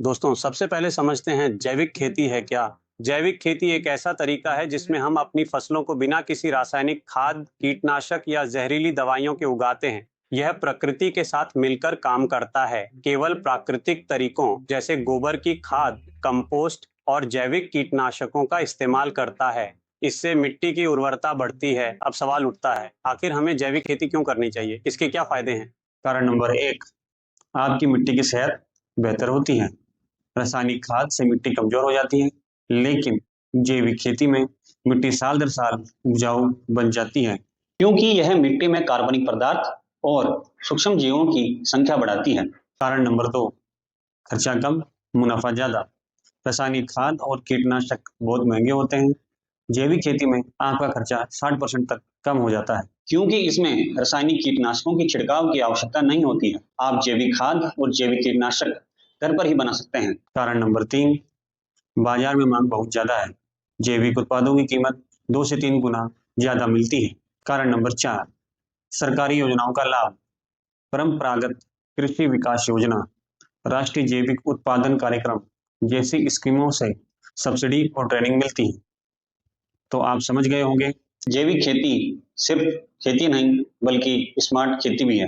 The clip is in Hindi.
दोस्तों, सबसे पहले समझते हैं जैविक खेती है क्या। जैविक खेती एक ऐसा तरीका है जिसमें हम अपनी फसलों को बिना किसी रासायनिक खाद, कीटनाशक या जहरीली दवाइयों के उगाते हैं। यह प्रकृति के साथ मिलकर काम करता है। केवल प्राकृतिक तरीकों जैसे गोबर की खाद, कंपोस्ट और जैविक कीटनाशकों का इस्तेमाल करता है। इससे मिट्टी की उर्वरता बढ़ती है। अब सवाल उठता है, आखिर हमें जैविक खेती क्यों करनी चाहिए? इसके क्या फायदे हैं? कारण नंबर 1, आपकी मिट्टी की सेहत बेहतर होती है। रासायनिक खाद से मिट्टी कमजोर हो जाती है, लेकिन जैविक खेती में मिट्टी साल दर साल उपजाऊ बन जाती है, क्योंकि यह मिट्टी में कार्बनिक पदार्थ और सूक्ष्म जीवों की संख्या बढ़ाती है। कारण नंबर 2, खर्चा कम, मुनाफा ज्यादा। रासायनिक खाद और कीटनाशक बहुत महंगे होते हैं। जैविक खेती में आपका खर्चा 60% तक कम हो जाता है, क्योंकि इसमें रासायनिक कीटनाशकों की छिड़काव की आवश्यकता नहीं होती है। आप जैविक खाद और जैविक कीटनाशक घर पर ही बना सकते हैं। कारण नंबर 3, बाजार में मांग बहुत ज्यादा है। जैविक उत्पादों की कीमत 2 से 3 गुना ज्यादा मिलती है। कारण नंबर 4, सरकारी योजनाओं का लाभ। परंपरागत कृषि विकास योजना, राष्ट्रीय जैविक उत्पादन कार्यक्रम जैसी स्कीमों से सब्सिडी और ट्रेनिंग मिलती है। तो आप समझ गए होंगे, जैविक खेती सिर्फ खेती नहीं बल्कि स्मार्ट खेती भी है।